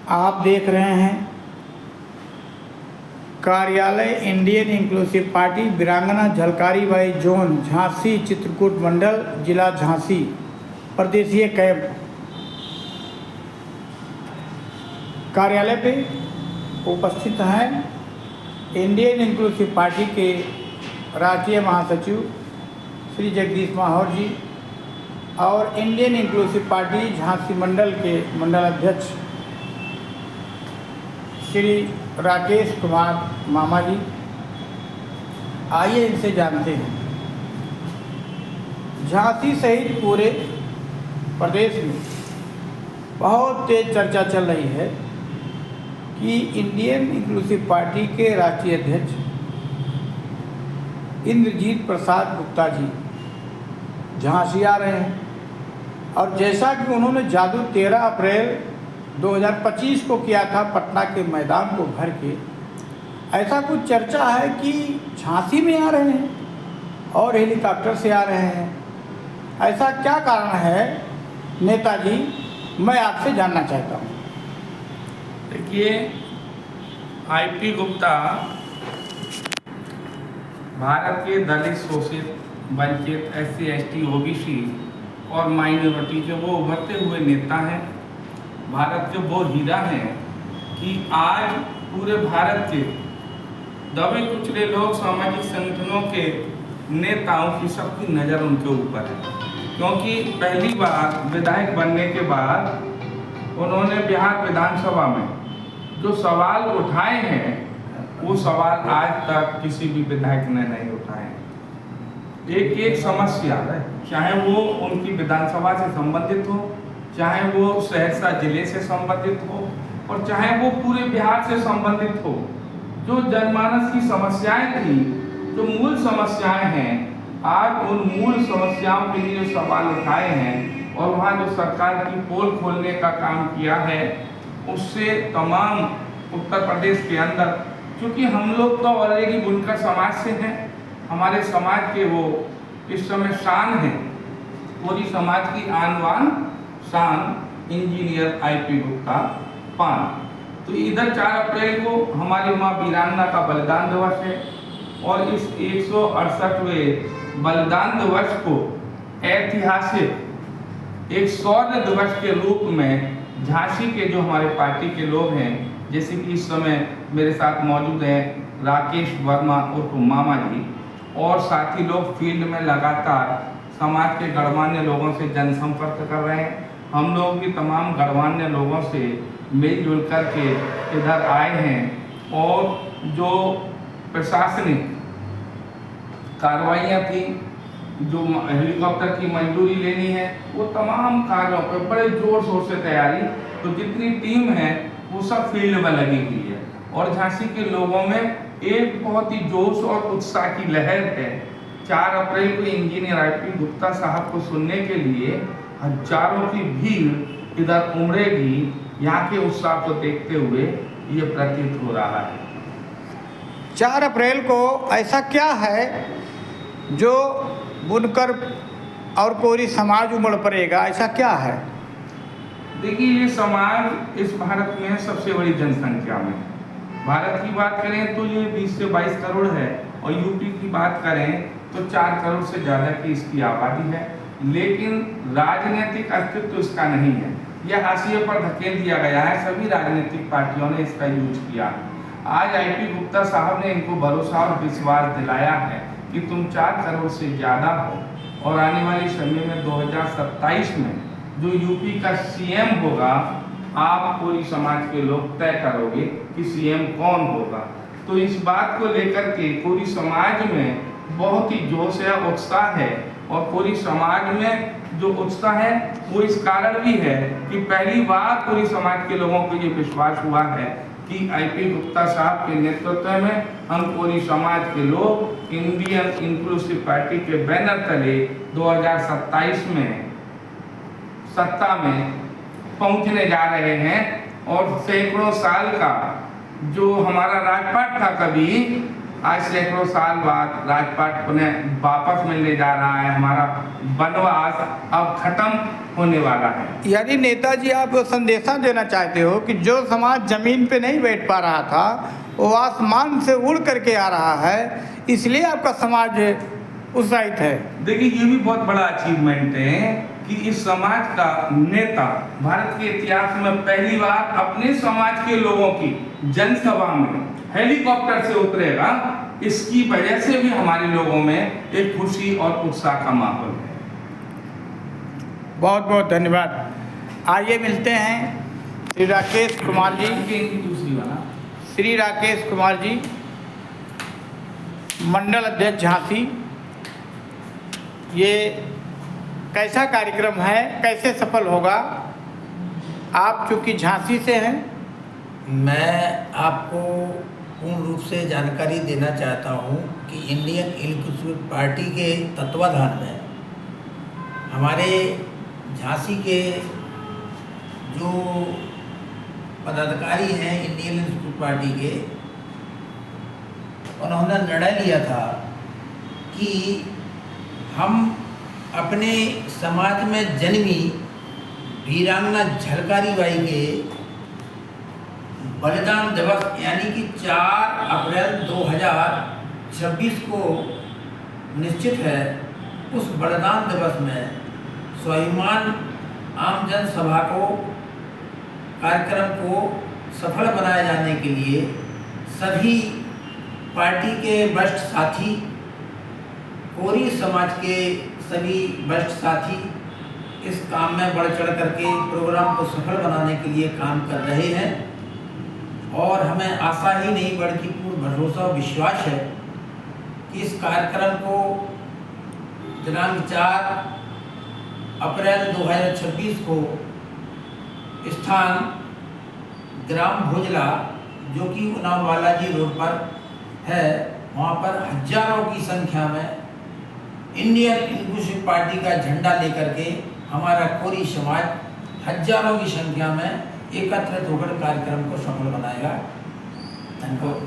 आप देख रहे हैं कार्यालय इंडियन इंक्लूसिव पार्टी वीरांगना झलकारी बाई जोन झांसी चित्रकूट मंडल जिला झांसी प्रदेशीय कैंप। कार्यालय पे उपस्थित हैं इंडियन इंक्लूसिव पार्टी के राष्ट्रीय महासचिव श्री जगदीश माहौर जी और इंडियन इंक्लूसिव पार्टी झांसी मंडल के मंडल अध्यक्ष श्री राकेश कुमार मामा जी। आइए इनसे जानते हैं। झांसी सहित पूरे प्रदेश में बहुत तेज चर्चा चल रही है कि इंडियन इंक्लूसिव पार्टी के राष्ट्रीय अध्यक्ष इंद्रजीत प्रसाद गुप्ता जी झांसी आ रहे हैं और जैसा कि उन्होंने जादू 13 अप्रैल 2025 को किया था पटना के मैदान को भर के, ऐसा कुछ चर्चा है कि झांसी में आ रहे हैं और हेलीकॉप्टर से आ रहे हैं। ऐसा क्या कारण है नेताजी, मैं आपसे जानना चाहता हूँ। देखिए, आईपी गुप्ता भारत के दलित, शोषित, वंचित, SC, ST, OBC और माइनॉरिटी के वो उभरते हुए नेता हैं। भारत के वो हीरा हैं कि आज पूरे भारत के दबे कुचले लोग, सामाजिक संगठनों के नेताओं की सबकी नज़र उनके ऊपर है, क्योंकि पहली बार विधायक बनने के बाद उन्होंने बिहार विधानसभा में जो सवाल उठाए हैं वो सवाल आज तक किसी भी विधायक ने नहीं उठाए। एक एक समस्या, चाहे वो उनकी विधानसभा से संबंधित हो, चाहे वो सहरसा जिले से संबंधित हो और चाहे वो पूरे बिहार से संबंधित हो, जो जनमानस की समस्याएं थी, जो मूल समस्याएं हैं, आज उन मूल समस्याओं के लिए जो सवाल उठाए हैं और वहाँ जो सरकार की पोल खोलने का काम किया है, उससे तमाम उत्तर प्रदेश के अंदर, क्योंकि हम लोग तो ऑलरेडी बुनकर समाज से हैं, हमारे समाज के वो इस समय शान है, पूरी समाज की आन बान शान इंजीनियर आईपी गुप्ता पान। तो इधर 4 अप्रैल को हमारी माँ वीरांगना का बलिदान दिवस है और इस 168वें बलिदान दिवस को ऐतिहासिक एक शौर्य दिवस के रूप में झांसी के जो हमारे पार्टी के लोग हैं, जैसे कि इस समय मेरे साथ मौजूद हैं राकेश वर्मा उर्फ मामा जी, और साथी लोग फील्ड में लगातार समाज के गणमान्य लोगों से जनसंपर्क कर रहे हैं। हम लोग भी तमाम गणमान्य लोगों से मिलजुल कर के इधर आए हैं और जो प्रशासनिक कार्रवाइयाँ थी, जो हेलीकॉप्टर की मंजूरी लेनी है, वो तमाम कार्यों पर बड़े जोर शोर से तैयारी, तो जितनी टीम है वो सब फील्ड में लगी हुई है और झांसी के लोगों में एक बहुत ही जोश और उत्साह की लहर है। 4 अप्रैल को इंजीनियर आईपी गुप्ता साहब को सुनने के लिए हजारों की भीड़ इधर उमड़ेगी। यहाँ के उत्साह को देखते हुए ये प्रतीत हो रहा है। 4 अप्रैल को ऐसा क्या है जो बुनकर और कोरी समाज उमड़ पड़ेगा, ऐसा क्या है? देखिए, ये समाज इस भारत में सबसे बड़ी जनसंख्या में, भारत की बात करें तो ये 20 से 22 करोड़ है और यूपी की बात करें तो 4 करोड़ से ज़्यादा की इसकी आबादी है, लेकिन राजनीतिक अस्तित्व इसका नहीं है। यह हाशिए पर धकेल दिया गया है, सभी राजनीतिक पार्टियों ने इसका यूज किया। आज आईपी गुप्ता साहब ने इनको भरोसा और विश्वास दिलाया है कि तुम 4 करोड़ से ज़्यादा हो और आने वाले समय में 2027 में जो यूपी का CM होगा, आप पूरी समाज के लोग तय करोगे कि CM कौन होगा। तो इस बात को लेकर के पूरी समाज में बहुत ही जोश है, उत्साह है और पूरी समाज में जो उत्साह है वो इस कारण भी है कि पहली बार पूरी समाज के लोगों को ये विश्वास हुआ है कि आईपी गुप्ता साहब के नेतृत्व में हम पूरी समाज के लोग इंडियन इंक्लूसिव पार्टी के बैनर तले 2027 में सत्ता में पहुंचने जा रहे हैं और सैकड़ों साल का जो हमारा राजपाट था कभी, आज सैकड़ों साल बाद राजपाट उन्हें वापस मिलने जा रहा है। हमारा वनवास अब खत्म होने वाला है। यानी नेताजी आप संदेशा देना चाहते हो कि जो समाज जमीन पे नहीं बैठ पा रहा था वो आसमान से उड़ करके आ रहा है, इसलिए आपका समाज उत्साहित है। देखिए, ये भी बहुत बड़ा अचीवमेंट है कि इस समाज का नेता भारत के इतिहास में पहली बार अपने समाज के लोगों की जनसभा में हेलीकॉप्टर से उतरेगा। इसकी वजह से भी हमारे लोगों में एक खुशी और उत्साह का माहौल है। बहुत बहुत धन्यवाद। आइए मिलते हैं श्री राकेश कुमार जी। दूसरी वाला श्री राकेश कुमार जी, मंडल अध्यक्ष झांसी। ये कैसा कार्यक्रम है, कैसे सफल होगा? आप चूँकि झांसी से हैं। मैं आपको पूर्ण रूप से जानकारी देना चाहता हूं कि इंडियन इंक्लूसिव पार्टी के तत्वाधान में हमारे झांसी के जो पदाधिकारी हैं इंडियन इंक्लूसिव पार्टी के, उन्होंने निर्णय लिया था कि हम अपने समाज में जन्मी वीरांगना झलकारी बाई के बलिदान दिवस यानी कि 4 अप्रैल 2026 को निश्चित है, उस बलिदान दिवस में स्वाभिमान आम जनसभा को कार्यक्रम को सफल बनाए जाने के लिए सभी पार्टी के वरिष्ठ साथी, कोरी समाज के सभी वरिष्ठ साथी इस काम में बढ़ चढ़ करके प्रोग्राम को सफल बनाने के लिए काम कर रहे हैं। और हमें आशा ही नहीं बल्कि पूर्ण भरोसा और विश्वास है कि इस कार्यक्रम को दिनांक 4 अप्रैल 2026 को स्थान ग्राम भोजला जो कि उन्नाव बालाजी रोड पर है, वहाँ पर हजारों की संख्या में इंडियन इंक्लूसिव पार्टी का झंडा लेकर के हमारा कोरी समाज हजारों की संख्या में एकत्रित होकर कार्यक्रम को सफल बनाएगा। धन्यवाद।